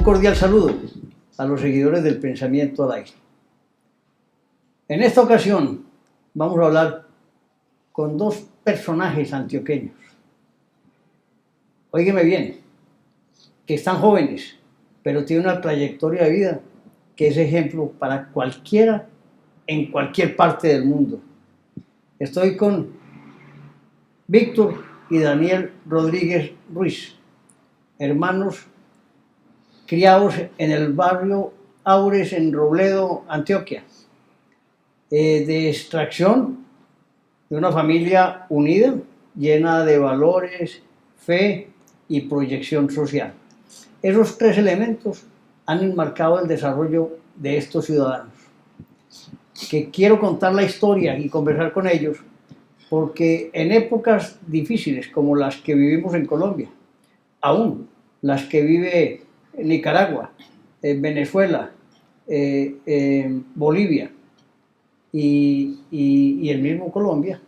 Un cordial saludo a los seguidores del Pensamiento al Aire. En esta ocasión vamos a hablar con dos personajes antioqueños. Óigeme bien, que están jóvenes, pero tienen una trayectoria de vida que es ejemplo para cualquiera en cualquier parte del mundo. Estoy con Víctor y Daniel Rodríguez Ruiz, hermanos criados en el barrio Aures en Robledo, Antioquia, de extracción de una familia unida, llena de valores, fe y proyección social. Esos tres elementos han enmarcado el desarrollo de estos ciudadanos, que quiero contar la historia y conversar con ellos, porque en épocas difíciles como las que vivimos en Colombia, aún las que vive Nicaragua, Venezuela, Bolivia y el mismo Colombia,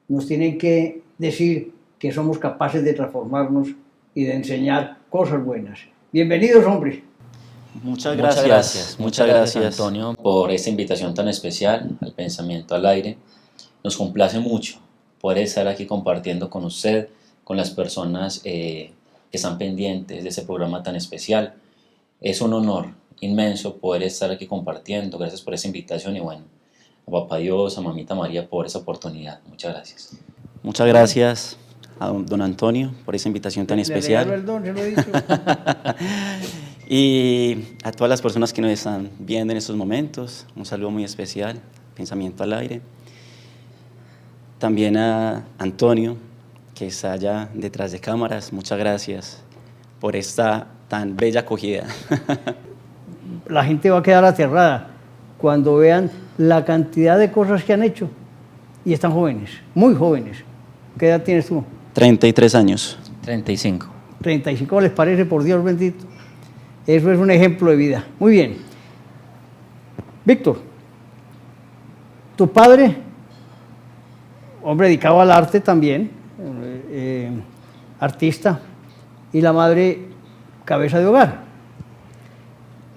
nos tienen que decir que somos capaces de transformarnos y de enseñar cosas buenas. Bienvenidos, hombres. Muchas gracias, Antonio, por esta invitación tan especial al Pensamiento al Aire. Nos complace mucho poder estar aquí compartiendo con usted, con las personas que están pendientes de ese programa tan especial. Es un honor inmenso poder estar aquí compartiendo. Gracias por esa invitación y bueno, a Papá Dios, a Mamita María por esa oportunidad. Muchas gracias. Muchas gracias a don Antonio por esa invitación tan especial. El don, se lo he dicho. Y a todas las personas que nos están viendo en estos momentos, un saludo muy especial, Pensamiento al Aire. También a Antonio, que está allá detrás de cámaras, muchas gracias por esta tan bella acogida. La gente va a quedar aterrada cuando vean la cantidad de cosas que han hecho y están jóvenes, muy jóvenes. ¿Qué edad tienes tú? 33 años. 35. 35, ¿les parece? Por Dios bendito. Eso es un ejemplo de vida. Muy bien. Víctor, tu padre, hombre dedicado al arte también, artista, y la madre, cabeza de hogar.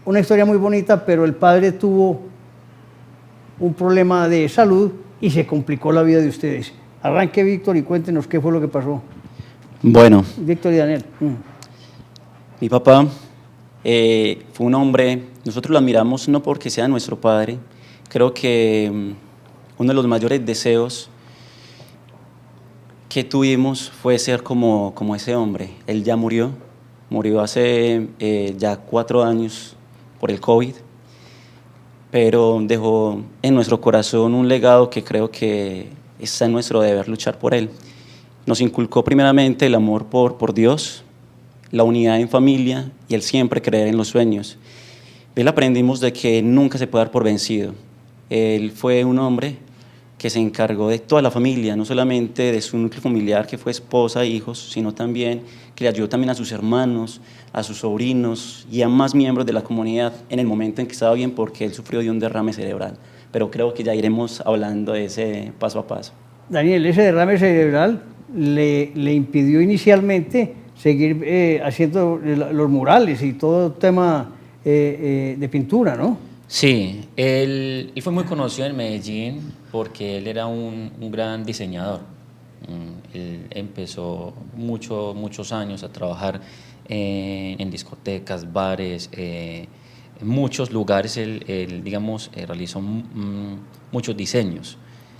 Una historia muy bonita, pero el padre tuvo un problema de salud y se complicó la vida de ustedes. Arranque, Víctor, y cuéntenos qué fue lo que pasó. Bueno. Víctor y Daniel. Mi papá fue un hombre, nosotros lo admiramos no porque sea nuestro padre, creo que uno de los mayores deseos que tuvimos fue ser como ese hombre. Él ya murió hace ya 4 años por el COVID, pero dejó en nuestro corazón un legado que creo que está en nuestro deber luchar por él. Nos inculcó primeramente el amor por Dios, la unidad en familia y el siempre creer en los sueños. De él aprendimos de que nunca se puede dar por vencido. Él fue un hombre que se encargó de toda la familia, no solamente de su núcleo familiar, que fue esposa e hijos, sino también que le ayudó también a sus hermanos, a sus sobrinos y a más miembros de la comunidad en el momento en que estaba bien, porque él sufrió de un derrame cerebral. Pero creo que ya iremos hablando de ese paso a paso. Daniel, ese derrame cerebral le impidió inicialmente seguir haciendo los murales y todo tema de pintura, ¿no? Sí, él fue muy conocido en Medellín porque él era un gran diseñador. Él empezó muchos años a trabajar en discotecas, bares, en muchos lugares. Él digamos, realizó muchos diseños.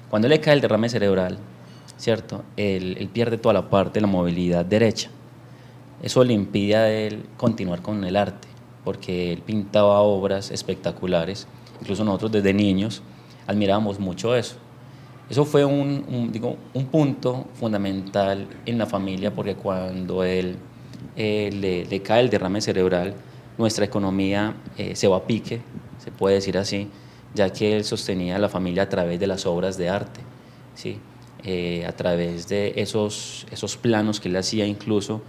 Cuando le cae el derrame cerebral, ¿cierto? Él pierde toda la parte de la movilidad derecha. Eso le impide a él continuar con el arte, porque él pintaba obras espectaculares. Incluso nosotros desde niños admirábamos mucho eso. Eso fue un punto fundamental en la familia, porque cuando él le cae el derrame cerebral, nuestra economía se va a pique, se puede decir así, ya que él sostenía a la familia a través de las obras de arte, ¿sí? A través de esos planos que él hacía. Incluso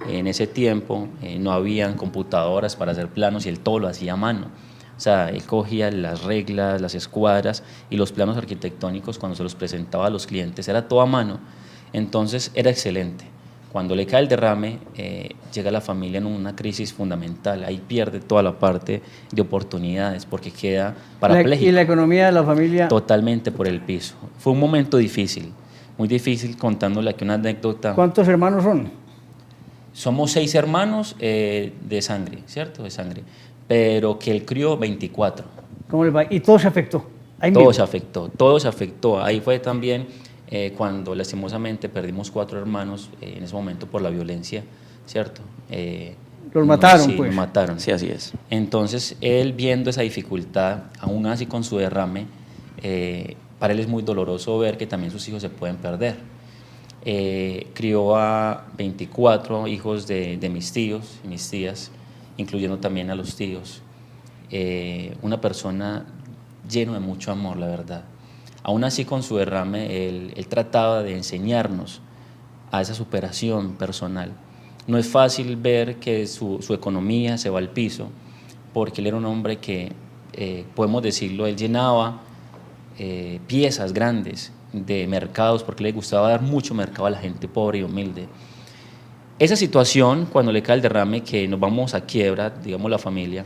en ese tiempo no habían computadoras para hacer planos y él todo lo hacía a mano. O sea, él cogía las reglas, las escuadras y los planos arquitectónicos cuando se los presentaba a los clientes, era todo a mano. Entonces era excelente. Cuando le cae el derrame, llega la familia en una crisis fundamental. Ahí pierde toda la parte de oportunidades porque queda parapléjico. ¿Y la economía de la familia? Totalmente por el piso. Fue un momento difícil, muy difícil, contándole aquí una anécdota. ¿Cuántos hermanos son? Somos 6 hermanos de sangre, ¿cierto? De sangre. Pero que él crió 24. ¿Cómo le va? ¿Y todo se afectó? Todo se afectó, todo se afectó. Ahí fue también cuando lastimosamente perdimos 4 hermanos en ese momento por la violencia, ¿cierto? Los mataron, sí, pues. Los mataron. Sí, así es. Entonces, él viendo esa dificultad, aún así con su derrame, para él es muy doloroso ver que también sus hijos se pueden perder. Crió a 24 hijos de mis tíos y mis tías, incluyendo también a los tíos. Una persona lleno de mucho amor, la verdad. Aún así, con su derrame, él trataba de enseñarnos a esa superación personal. No es fácil ver que su economía se va al piso, porque él era un hombre que, podemos decirlo, él llenaba piezas grandes de mercados, porque le gustaba dar mucho mercado a la gente pobre y humilde. Esa situación, cuando le cae el derrame, que nos vamos a quiebra, digamos la familia,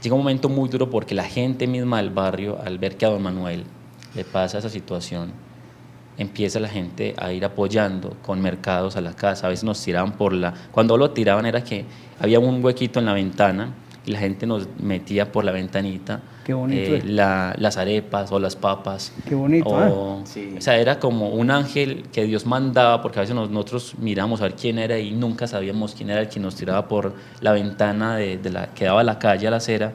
llega un momento muy duro porque la gente misma del barrio, al ver que a don Manuel le pasa esa situación, empieza la gente a ir apoyando con mercados a la casa. A veces nos tiraban cuando lo tiraban era que había un huequito en la ventana y la gente nos metía por la ventanita. Qué bonito. Las arepas o las papas. Qué bonito. Sí. O sea, era como un ángel que Dios mandaba, porque a veces nosotros miramos a ver quién era y nunca sabíamos quién era el que nos tiraba por la ventana que daba a la calle, a la acera,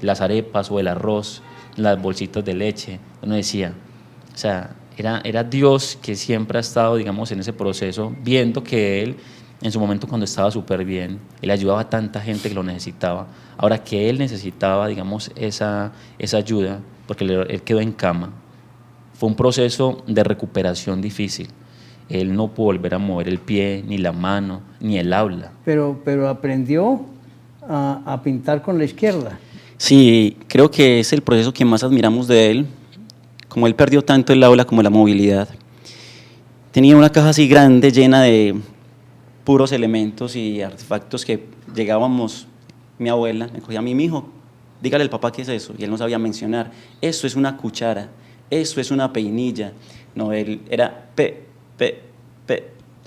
las arepas o el arroz, las bolsitas de leche. Uno decía, o sea, era Dios que siempre ha estado, digamos, en ese proceso, viendo que Él, en su momento cuando estaba súper bien, Él ayudaba a tanta gente que lo necesitaba. Ahora que Él necesitaba, digamos, esa ayuda, porque él quedó en cama, fue un proceso de recuperación difícil. Él no pudo volver a mover el pie, ni la mano, ni el habla. Pero aprendió a pintar con la izquierda. Sí, creo que es el proceso que más admiramos de él. Como él perdió tanto el habla como la movilidad, tenía una caja así grande llena de puros elementos y artefactos que llegábamos, mi abuela me cogía a mí, mijo, dígale al papá qué es eso, y él no sabía mencionar, eso es una cuchara, eso es una peinilla, no, él era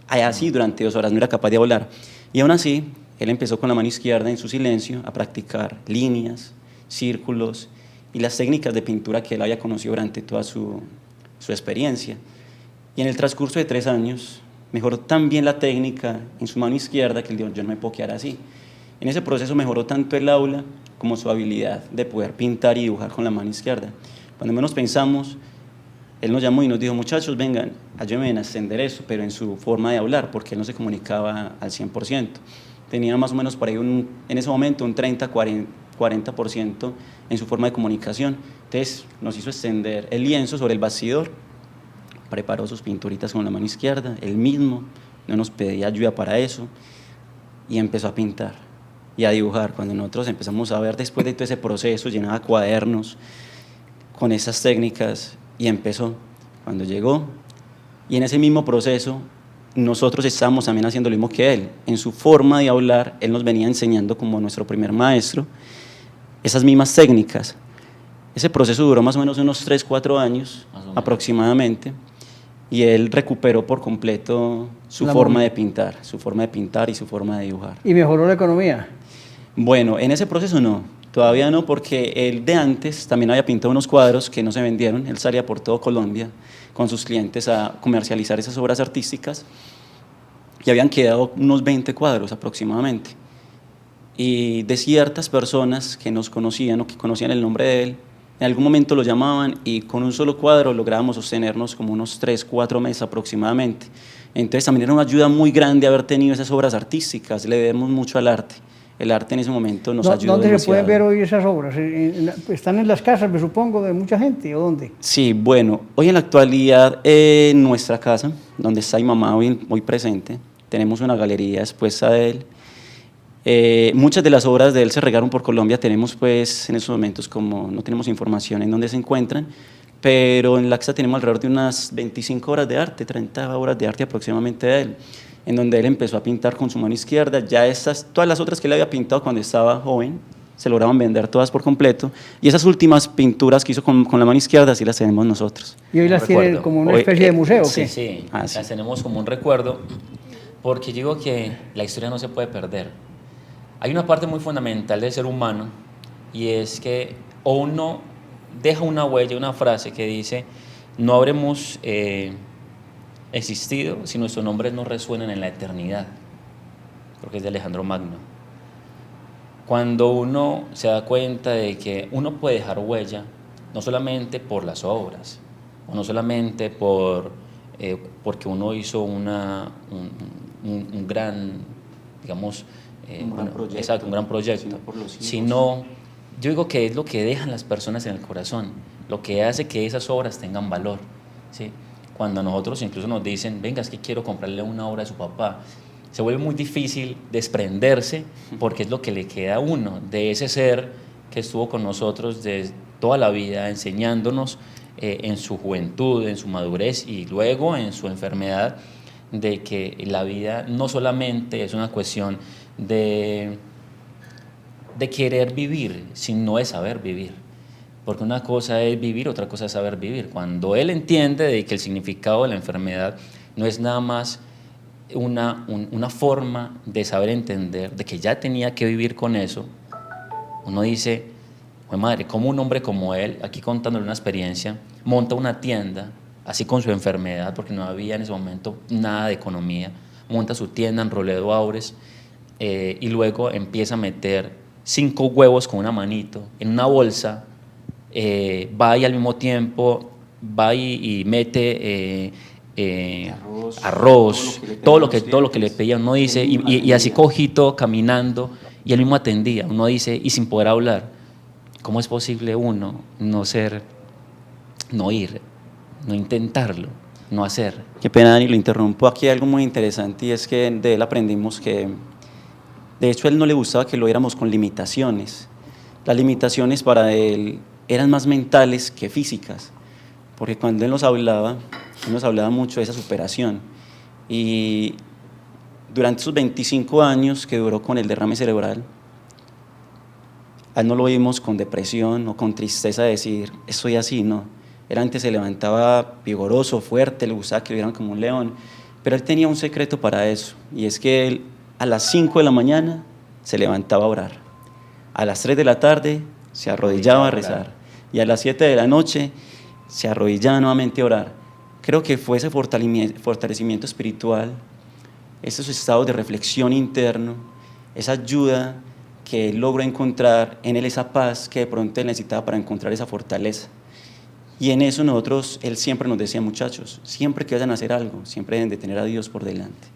así durante 2 horas, no era capaz de hablar, y aún así, él empezó con la mano izquierda en su silencio a practicar líneas, círculos y las técnicas de pintura que él había conocido durante toda su experiencia, y en el transcurso de 3 años, mejoró tan bien la técnica en su mano izquierda que él dijo, yo no me puedo quedar así. En ese proceso mejoró tanto el aula como su habilidad de poder pintar y dibujar con la mano izquierda. Cuando menos pensamos, él nos llamó y nos dijo, muchachos, vengan, ayúdenme a extender eso, pero en su forma de hablar, porque él no se comunicaba al 100%. Tenía más o menos por ahí, en ese momento, un 30-40% en su forma de comunicación. Entonces nos hizo extender el lienzo sobre el bastidor, preparó sus pinturitas con la mano izquierda, él mismo, no nos pedía ayuda para eso, y empezó a pintar y a dibujar. Cuando nosotros empezamos a ver después de todo ese proceso, llenaba cuadernos con esas técnicas y empezó. Cuando llegó, y en ese mismo proceso, nosotros estábamos también haciendo lo mismo que él. En su forma de hablar, él nos venía enseñando como nuestro primer maestro esas mismas técnicas. Ese proceso duró más o menos unos 3-4 años aproximadamente, y él recuperó por completo su forma de pintar y su forma de dibujar. ¿Y mejoró la economía? Bueno, en ese proceso no, todavía no, porque él de antes también había pintado unos cuadros que no se vendieron. Él salía por todo Colombia con sus clientes a comercializar esas obras artísticas, y habían quedado unos 20 cuadros aproximadamente. Y de ciertas personas que nos conocían o que conocían el nombre de él, en algún momento lo llamaban y con un solo cuadro lográbamos sostenernos como unos 3-4 meses aproximadamente. Entonces también era una ayuda muy grande haber tenido esas obras artísticas, le debemos mucho al arte. El arte en ese momento nos ayudó ¿Dónde demasiado. se pueden ver hoy esas obras? ¿Están en las casas, me supongo, de mucha gente, o dónde? Sí, bueno, hoy en la actualidad en nuestra casa, donde está mi mamá hoy presente, tenemos una galería expuesta de él. Muchas de las obras de él se regaron por Colombia. Tenemos pues en esos momentos, como no tenemos información en dónde se encuentran, pero en Laxa tenemos alrededor de unas 25 horas de arte, 30 horas de arte aproximadamente de él, en donde él empezó a pintar con su mano izquierda. Ya todas las otras que él había pintado cuando estaba joven, se lograban vender todas por completo, y esas últimas pinturas que hizo con la mano izquierda sí las tenemos nosotros. Y hoy las tiene como una especie de museo, ¿o sí, qué? sí, Ah, sí. las tenemos como un recuerdo, porque digo que la historia no se puede perder. Hay una parte muy fundamental del ser humano, y es que uno deja una huella, una frase que dice: no habremos existido si nuestros nombres no resuenan en la eternidad, porque es de Alejandro Magno. Cuando uno se da cuenta de que uno puede dejar huella, no solamente por las obras, o no solamente porque uno hizo un gran, digamos, exacto, un gran proyecto, sino, yo digo que es lo que dejan las personas en el corazón, lo que hace que esas obras tengan valor, ¿sí? Cuando a nosotros incluso nos dicen: venga, es que quiero comprarle una obra a su papá, se vuelve muy difícil desprenderse, porque es lo que le queda a uno de ese ser que estuvo con nosotros de toda la vida, enseñándonos en su juventud, en su madurez y luego en su enfermedad, de que la vida no solamente es una cuestión de querer vivir, sino de saber vivir. Porque una cosa es vivir, otra cosa es saber vivir. Cuando él entiende de que el significado de la enfermedad no es nada más una forma de saber entender, de que ya tenía que vivir con eso, uno dice: madre, ¿cómo un hombre como él, aquí contándole una experiencia, monta una tienda, así con su enfermedad, porque no había en ese momento nada de economía, monta su tienda en Robledo Aures, y luego empieza a meter 5 huevos con una manito en una bolsa, va y al mismo tiempo va y mete arroz, todo lo que le pedía, uno dice, y así cojito, caminando, y él mismo atendía, uno dice, y sin poder hablar, ¿cómo es posible uno no ir, no intentarlo, no hacer? Qué pena, Dani, lo interrumpo. Aquí hay algo muy interesante, y es que de él aprendimos que, de hecho, a él no le gustaba que lo viéramos con limitaciones. Las limitaciones para él eran más mentales que físicas, porque cuando él nos hablaba mucho de esa superación. Y durante esos 25 años que duró con el derrame cerebral, a él no lo vimos con depresión o con tristeza de decir: estoy así, no. Él antes se levantaba vigoroso, fuerte, le gustaba que lo vieran como un león, pero él tenía un secreto para eso, y es que él a las 5 de la mañana se levantaba a orar, a las 3 de la tarde se arrodillaba a rezar, y a las 7 de la noche se arrodillaba nuevamente a orar. Creo que fue ese fortalecimiento espiritual, esos estados de reflexión interno, esa ayuda que él logró encontrar en él, esa paz que de pronto él necesitaba para encontrar esa fortaleza. Y en eso él siempre nos decía: muchachos, siempre que vayan a hacer algo, siempre deben de tener a Dios por delante.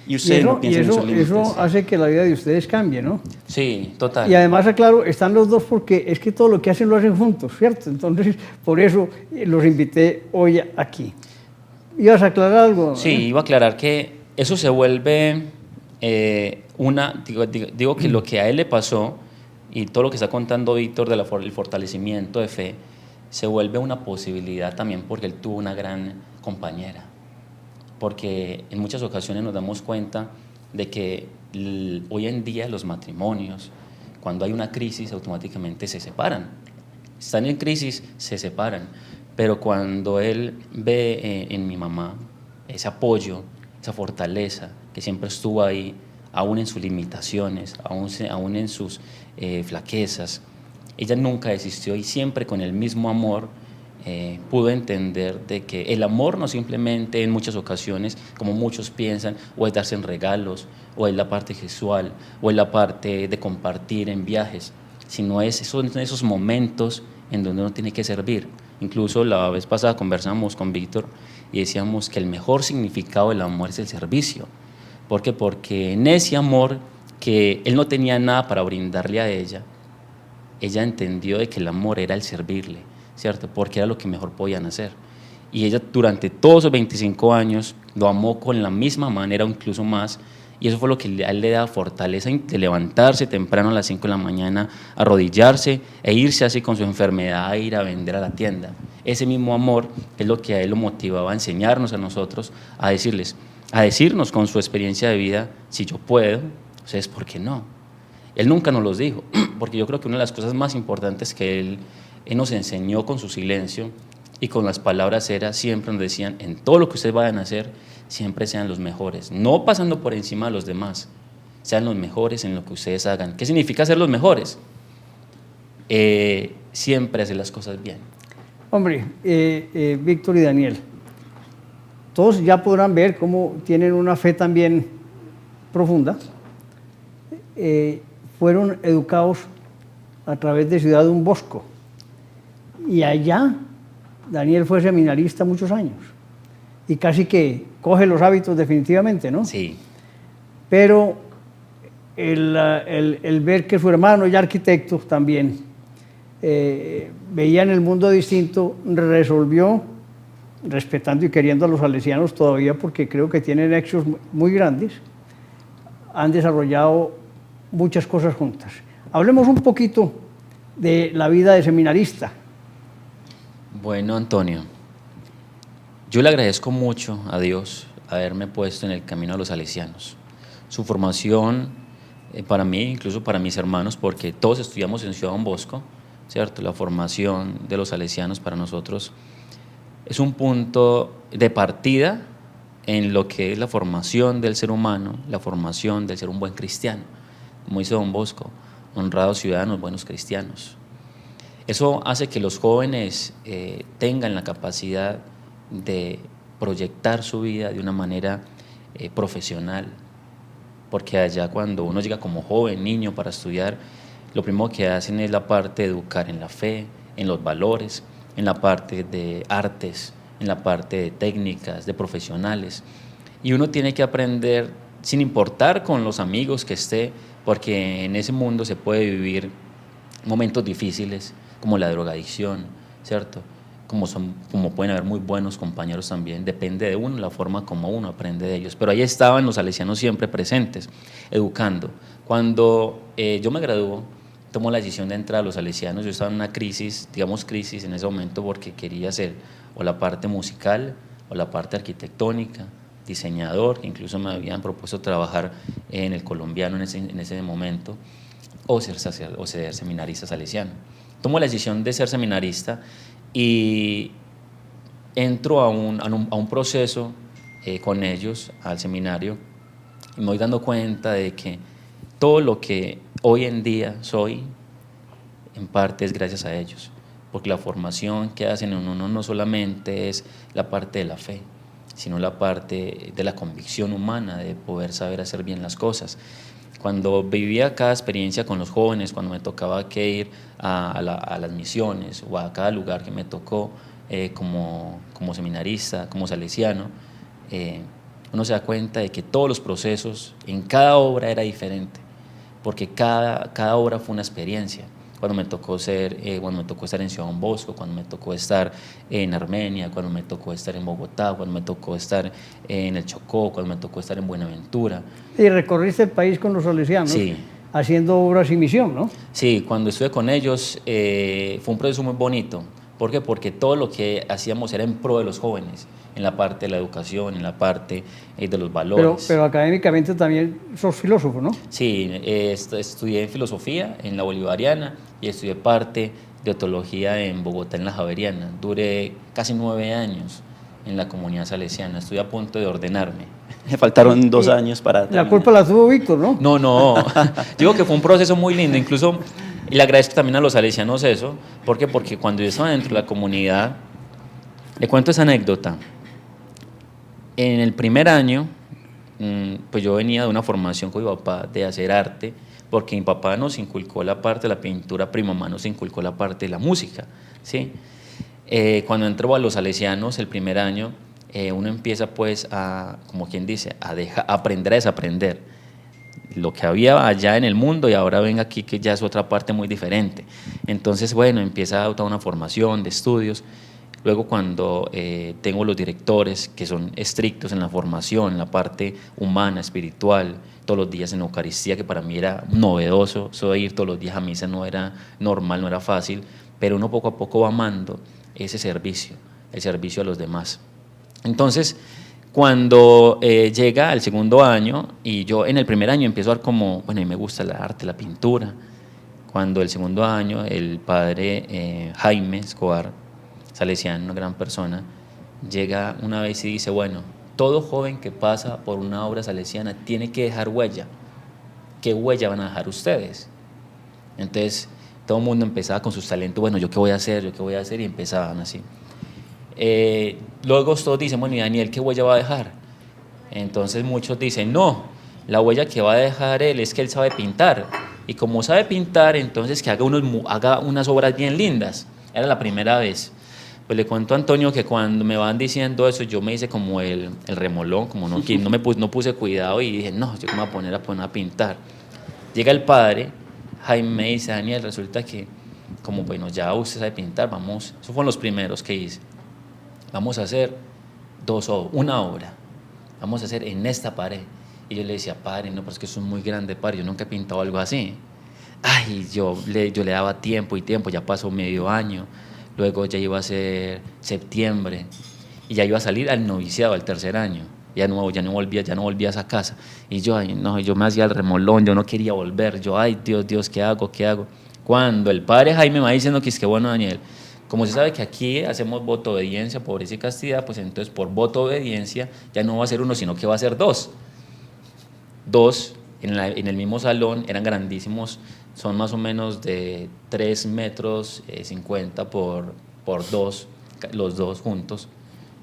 Y ustedes no piensen en sus límites. Eso hace que la vida de ustedes cambie, ¿no? Sí, total. Y además, aclaro, están los dos porque es que todo lo que hacen lo hacen juntos, ¿cierto? Entonces, por eso los invité hoy aquí. ¿Ibas a aclarar algo? Sí, iba a aclarar que eso se vuelve digo que lo que a él le pasó y todo lo que está contando Víctor del fortalecimiento de fe, se vuelve una posibilidad también porque él tuvo una gran compañera. Porque en muchas ocasiones nos damos cuenta de que hoy en día los matrimonios, cuando hay una crisis, automáticamente se separan. Están en crisis, se separan. Pero cuando él ve en mi mamá ese apoyo, esa fortaleza, que siempre estuvo ahí, aún en sus limitaciones, aún en sus flaquezas, ella nunca desistió y siempre con el mismo amor pudo entender de que el amor no simplemente en muchas ocasiones, como muchos piensan, o es darse en regalos, o es la parte sexual, o es la parte de compartir en viajes, sino son esos momentos en donde uno tiene que servir. Incluso la vez pasada conversamos con Víctor y decíamos que el mejor significado del amor es el servicio. ¿Por qué? Porque en ese amor que él no tenía nada para brindarle a ella entendió de que el amor era el servirle, ¿cierto? Porque era lo que mejor podían hacer. Y ella durante todos esos 25 años lo amó con la misma manera o incluso más, Y eso fue lo que a él le da fortaleza de levantarse temprano a las 5 de la mañana, arrodillarse e irse así con su enfermedad a ir a vender a la tienda. Ese mismo amor es lo que a él lo motivaba a enseñarnos a nosotros, a decirnos con su experiencia de vida, si yo puedo, ustedes, ¿por qué no? Él nunca nos los dijo, porque yo creo que una de las cosas más importantes que él nos enseñó con su silencio y con las palabras era, siempre nos decían, en todo lo que ustedes vayan a hacer, siempre sean los mejores, no pasando por encima de los demás, sean los mejores en lo que ustedes hagan. ¿Qué significa ser los mejores? Siempre hacer las cosas bien. Hombre, Víctor y Daniel, todos ya podrán ver cómo tienen una fe también profunda. Fueron educados a través de Ciudad Don Bosco, y allá Daniel fue seminarista muchos años y casi que coge los hábitos definitivamente, ¿no? Sí. Pero el ver que su hermano, ya arquitecto también, veían el mundo distinto, resolvió, respetando y queriendo a los salesianos todavía, porque creo que tienen éxitos muy grandes, han desarrollado muchas cosas juntas. Hablemos un poquito de la vida de seminarista. Bueno, Antonio, yo le agradezco mucho a Dios haberme puesto en el camino de los salesianos. Su formación para mí, incluso para mis hermanos, porque todos estudiamos en Ciudad Don Bosco, ¿cierto? La formación de los salesianos para nosotros es un punto de partida en lo que es la formación del ser humano, la formación del ser un buen cristiano, como dice Don Bosco, honrados ciudadanos, buenos cristianos. Eso hace que los jóvenes tengan la capacidad de proyectar su vida de una manera profesional, porque allá cuando uno llega como joven, niño, para estudiar, lo primero que hacen es la parte de educar en la fe, en los valores, en la parte de artes, en la parte de técnicas, de profesionales. Y uno tiene que aprender sin importar con los amigos que esté, porque en ese mundo se puede vivir momentos difíciles, como la drogadicción, ¿cierto? Como pueden haber muy buenos compañeros también, depende de uno, la forma como uno aprende de ellos. Pero ahí estaban los salesianos siempre presentes, educando. Cuando yo me graduó, tomó la decisión de entrar a los salesianos. Yo estaba en una crisis, digamos crisis en ese momento, porque quería hacer o la parte musical o la parte arquitectónica, diseñador, que incluso me habían propuesto trabajar en el Colombiano en ese momento, o ser seminarista salesiano. Tomo la decisión de ser seminarista y entro a un proceso con ellos al seminario, y me voy dando cuenta de que todo lo que hoy en día soy, en parte es gracias a ellos, porque la formación que hacen en uno no solamente es la parte de la fe, sino la parte de la convicción humana, de poder saber hacer bien las cosas. Cuando vivía cada experiencia con los jóvenes, cuando me tocaba que ir a las misiones o a cada lugar que me tocó como seminarista, como salesiano, uno se da cuenta de que todos los procesos en cada obra era diferente, porque cada obra fue una experiencia. Cuando me tocó estar en Ciudad Don Bosco, cuando me tocó estar en Armenia, cuando me tocó estar en Bogotá, cuando me tocó estar en el Chocó, cuando me tocó estar en Buenaventura. Y recorriste el país con los salesianos, sí, haciendo obras y misión, ¿no? Sí, cuando estuve con ellos fue un proceso muy bonito. ¿Por qué? Porque todo lo que hacíamos era en pro de los jóvenes, en la parte de la educación, en la parte de los valores. Pero académicamente también sos filósofo, ¿no? Sí, estudié filosofía en la Bolivariana y estudié parte de teología en Bogotá, en la Javeriana. Duré casi 9 años en la comunidad salesiana, estoy a punto de ordenarme. Me faltaron 2 años para terminar. La culpa la tuvo Víctor, ¿no? No, digo que fue un proceso muy lindo, incluso, y le agradezco también a los salesianos eso. ¿Por qué? Porque cuando yo estaba dentro de la comunidad, le cuento esa anécdota. En el primer año, pues yo venía de una formación con mi papá de hacer arte, porque mi papá nos inculcó la parte de la pintura, mi mamá nos inculcó la parte de la música, ¿sí? Cuando entró a los salesianos el primer año, uno empieza pues como quien dice, a aprender a desaprender lo que había allá en el mundo y ahora venga aquí que ya es otra parte muy diferente. Entonces, bueno, empieza a toda una formación de estudios. Luego cuando tengo los directores que son estrictos en la formación, en la parte humana, espiritual, todos los días en Eucaristía, que para mí era novedoso, eso de ir todos los días a misa no era normal, no era fácil, pero uno poco a poco va amando ese servicio, el servicio a los demás. Entonces, cuando llega el segundo año, y yo en el primer año empiezo a ver como, bueno, a mí me gusta el arte, la pintura. Cuando el segundo año, el padre Jaime Escobar, salesiano, una gran persona, llega una vez y dice, bueno, todo joven que pasa por una obra salesiana tiene que dejar huella. ¿Qué huella van a dejar ustedes? Entonces, todo el mundo empezaba con sus talentos, bueno, ¿yo qué voy a hacer? ¿Yo qué voy a hacer? Y empezaban así. Luego todos dicen, bueno, ¿y Daniel qué huella va a dejar? Entonces muchos dicen, no, la huella que va a dejar él es que él sabe pintar. Y como sabe pintar, entonces que haga unas obras bien lindas. Era la primera vez. Pues le cuento a Antonio que cuando me van diciendo eso, yo me hice como el remolón, como no puse cuidado y dije, no, yo me voy a poner a pintar. Llega el padre, Jaime me dice, Daniel, resulta que, como bueno, ya usted sabe pintar, vamos, esos fueron los primeros que hice. Vamos a hacer una obra, vamos a hacer en esta pared. Y yo le decía, padre, no, pero es que eso es muy grande, padre, yo nunca he pintado algo así. Ay, yo le daba tiempo y tiempo, ya pasó medio año, luego ya iba a ser septiembre, y ya iba a salir al noviciado, al tercer año, ya no volvía a esa casa. Y yo, ay, no, yo me hacía el remolón, yo no quería volver, yo, ay, Dios, ¿qué hago? Cuando el padre Jaime me va diciendo que es que bueno, Daniel, como se sabe que aquí hacemos voto de obediencia, pobreza y castidad, pues entonces por voto de obediencia ya no va a ser uno, sino que va a ser dos. Dos en el mismo salón, eran grandísimos, son más o menos de 3 metros 50 por 2, los dos juntos,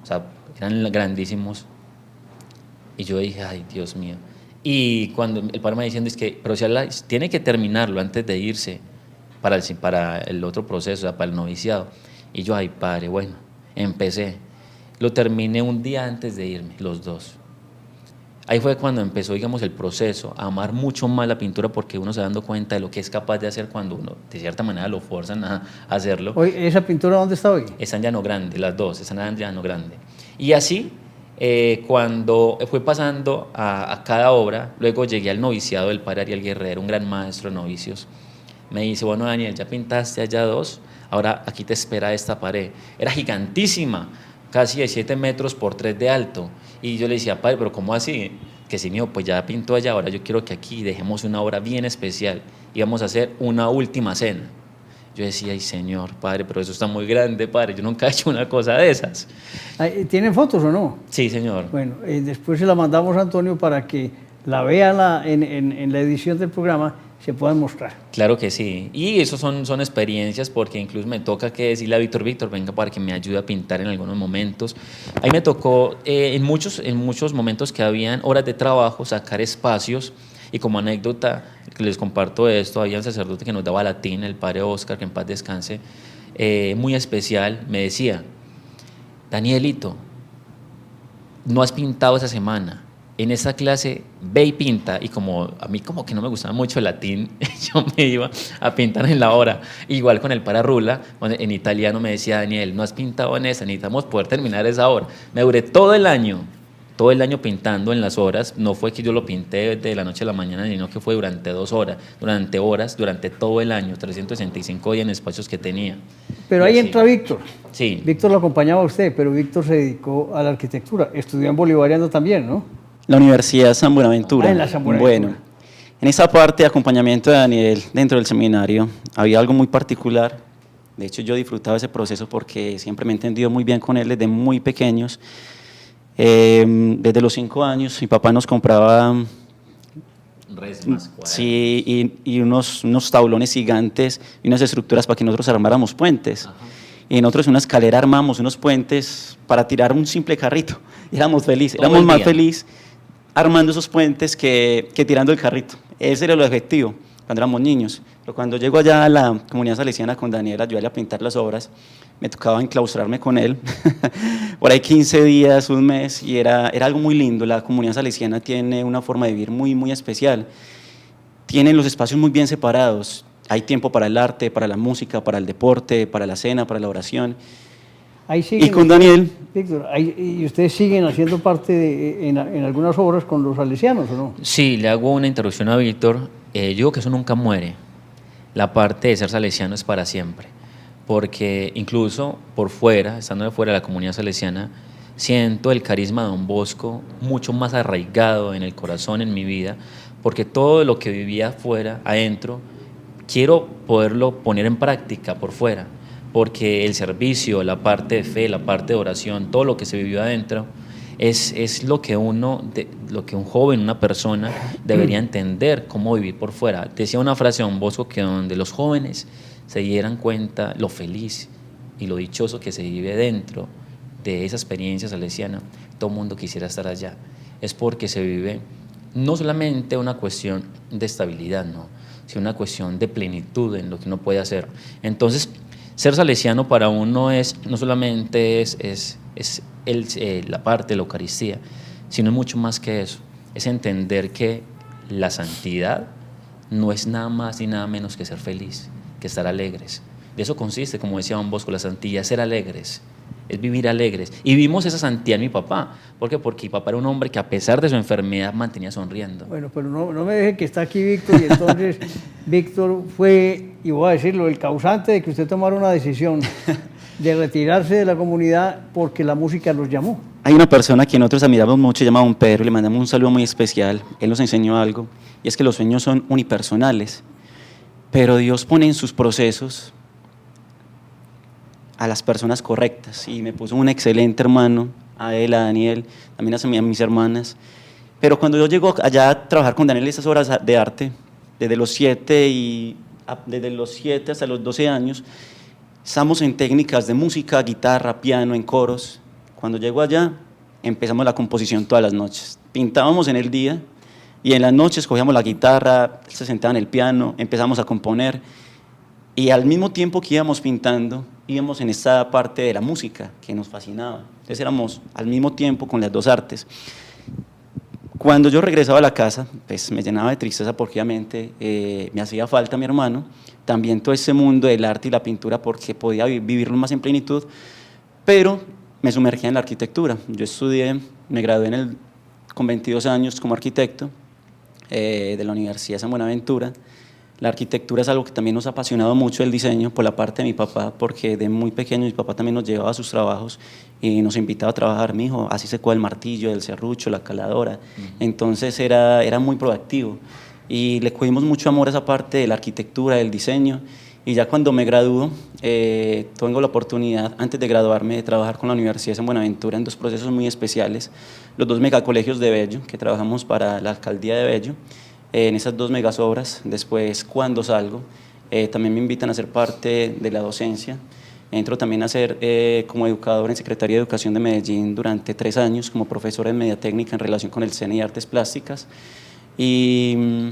o sea, eran grandísimos. Y yo dije, ay, Dios mío. Y cuando el padre me diciendo, es que, pero si tiene que terminarlo antes de irse para el otro proceso, o sea, para el noviciado. Y yo, ay, padre, bueno, empecé. Lo terminé un día antes de irme, los dos. Ahí fue cuando empezó, digamos, el proceso, a amar mucho más la pintura, porque uno se va dando cuenta de lo que es capaz de hacer cuando uno, de cierta manera, lo forzan a hacerlo. Hoy, ¿esa pintura dónde está hoy? Está en Llano Grande, las dos, están en Llano Grande. Y así, cuando fue pasando a cada obra, luego llegué al noviciado del padre Ariel Guerrero, un gran maestro de novicios. Me dice, bueno, Daniel, ya pintaste allá 2, ahora aquí te espera esta pared. Era gigantísima, casi de 7 metros por 3 de alto. Y yo le decía, padre, pero ¿cómo así? Que sí, mío, pues ya pintó allá, ahora yo quiero que aquí dejemos una obra bien especial y vamos a hacer una última cena. Yo decía, ay, señor, padre, pero eso está muy grande, padre, yo nunca he hecho una cosa de esas. ¿Tienen fotos o no? Sí, señor. Bueno, después se la mandamos a Antonio para que la vea en la edición del programa, se puedan mostrar. Claro que sí, y eso son experiencias, porque incluso me toca que decirle a Víctor, venga para que me ayude a pintar en algunos momentos. Ahí me tocó en muchos momentos que habían horas de trabajo sacar espacios, y como anécdota que les comparto esto, había un sacerdote que nos daba latín, el padre Oscar, que en paz descanse, muy especial, me decía, Danielito, no has pintado esa semana, en esa clase ve y pinta. Y como a mí como que no me gustaba mucho el latín, yo me iba a pintar en la hora. Igual con el Pararrula, en italiano me decía, Daniel, no has pintado en esa, necesitamos poder terminar esa hora. Me duré todo el año pintando en las horas. No fue que yo lo pinté de la noche a la mañana, sino que fue durante 2 horas, durante todo el año, 365 días en espacios que tenía. Pero ahí entra Víctor. Sí. Víctor lo acompañaba a usted, pero Víctor se dedicó a la arquitectura. Estudió en Bolivariano también, ¿no? La Universidad San Buenaventura. En la San Buenaventura. Bueno, en esa parte de acompañamiento de Daniel dentro del seminario había algo muy particular. De hecho, yo disfrutaba ese proceso porque siempre me he entendido muy bien con él desde muy pequeños. Desde los 5 años, mi papá nos compraba sí, y unos tablones gigantes y unas estructuras para que nosotros armáramos puentes. Ajá. Y nosotros en una escalera armamos unos puentes para tirar un simple carrito. Y éramos felices, éramos más felices armando esos puentes que tirando el carrito. Ese era el objetivo cuando éramos niños. Pero cuando llego allá a la comunidad salesiana con Daniel, ayudarle a pintar las obras, me tocaba enclaustrarme con él por ahí 15 días, un mes, y era algo muy lindo. La comunidad salesiana tiene una forma de vivir muy, muy especial. Tienen los espacios muy bien separados. Hay tiempo para el arte, para la música, para el deporte, para la cena, para la oración. Ahí siguen, Y con Daniel, Víctor, ¿y ustedes siguen haciendo parte en algunas obras con los salesianos o no? Sí, le hago una interrupción a Víctor. Yo digo que eso nunca muere. La parte de ser salesiano es para siempre. Porque incluso por fuera, estando de fuera de la comunidad salesiana, siento el carisma de Don Bosco mucho más arraigado en el corazón, en mi vida, porque todo lo que vivía afuera, adentro, quiero poderlo poner en práctica por fuera, porque el servicio, la parte de fe, la parte de oración, todo lo que se vivió adentro, es lo que lo que un joven, una persona debería entender cómo vivir por fuera. Decía una frase de Don Bosco que donde los jóvenes se dieran cuenta lo feliz y lo dichoso que se vive dentro de esa experiencia salesiana, todo el mundo quisiera estar allá. Es porque se vive no solamente una cuestión de estabilidad, no, sino una cuestión de plenitud en lo que uno puede hacer. Entonces, ser salesiano para uno no solamente es la parte de la Eucaristía, sino es mucho más que eso. Es entender que la santidad no es nada más ni nada menos que ser feliz, que estar alegres. De eso consiste, como decía Don Bosco, la santidad es ser alegres, es vivir alegres. Y vimos esa santidad en mi papá. ¿Por qué? Porque mi papá era un hombre que a pesar de su enfermedad mantenía sonriendo. Bueno, pero no me deje que está aquí Víctor, y entonces Víctor fue, y voy a decirlo, el causante de que usted tomara una decisión de retirarse de la comunidad porque la música los llamó. hay una persona que nosotros admiramos mucho, llamado Don Pedro, le mandamos un saludo muy especial. Él nos enseñó algo, y es que los sueños son unipersonales, pero Dios pone en sus procesos a las personas correctas, y me puso un excelente hermano, a él, a Daniel, también a mis hermanas. Pero cuando yo llego allá a trabajar con Daniel esas horas de arte, desde los 7 hasta los 12 años, estamos en técnicas de música, guitarra, piano, en coros. Cuando llego allá, empezamos la composición todas las noches. Pintábamos en el día y en las noches cogíamos la guitarra, él se sentaba en el piano, empezamos a componer, y al mismo tiempo que íbamos pintando, íbamos en esta parte de la música que nos fascinaba. Entonces éramos al mismo tiempo con las dos artes. Cuando yo regresaba a la casa, pues me llenaba de tristeza porque obviamente me hacía falta mi hermano, también todo ese mundo del arte y la pintura, porque podía vivirlo más en plenitud, pero me sumergía en la arquitectura. Yo estudié, me gradué con 22 años como arquitecto de la Universidad de San Buenaventura. La arquitectura es algo que también nos ha apasionado mucho, el diseño, por la parte de mi papá, porque de muy pequeño mi papá también nos llevaba a sus trabajos y nos invitaba a trabajar. Mi hijo, así se coge el martillo, el serrucho, la caladora. Entonces era muy proactivo y le cogimos mucho amor a esa parte de la arquitectura, del diseño. Y ya cuando me gradúo, tengo la oportunidad, antes de graduarme, de trabajar con la Universidad de San Buenaventura en dos procesos muy especiales, los dos megacolegios de Bello, que trabajamos para la alcaldía de Bello, en esas dos megasobras. Después, cuando salgo, también me invitan a ser parte de la docencia. Entro también a ser como educador en Secretaría de Educación de Medellín durante 3 años, como profesor en media técnica en relación con el CNE y artes plásticas. Y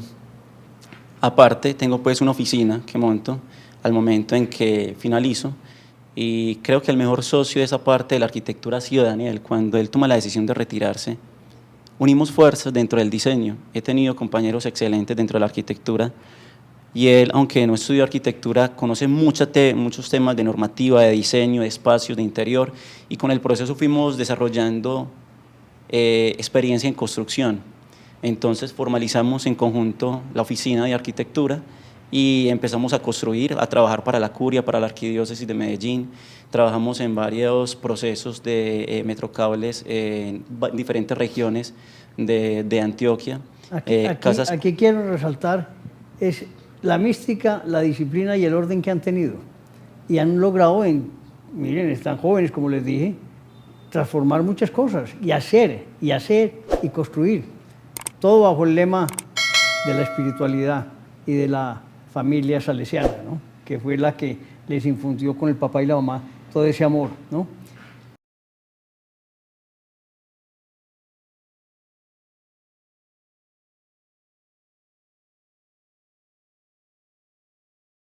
aparte, tengo pues una oficina que monto al momento en que finalizo, y creo que el mejor socio de esa parte de la arquitectura ha sido Daniel. Cuando él toma la decisión de retirarse, unimos fuerzas dentro del diseño. He tenido compañeros excelentes dentro de la arquitectura, y él, aunque no estudió arquitectura, conoce muchos temas de normativa, de diseño, de espacios, de interior, y con el proceso fuimos desarrollando experiencia en construcción. Entonces formalizamos en conjunto la oficina de arquitectura y empezamos a construir, a trabajar para la Curia, para la Arquidiócesis de Medellín. Trabajamos en varios procesos de metrocables en diferentes regiones de Antioquia. Aquí quiero resaltar es la mística, la disciplina y el orden que han tenido. Y han logrado, miren, están jóvenes, como les dije, transformar muchas cosas y hacer y construir. Todo bajo el lema de la espiritualidad y de la familia salesiana, ¿no? Que fue la que les infundió con el papá y la mamá todo ese amor, ¿no?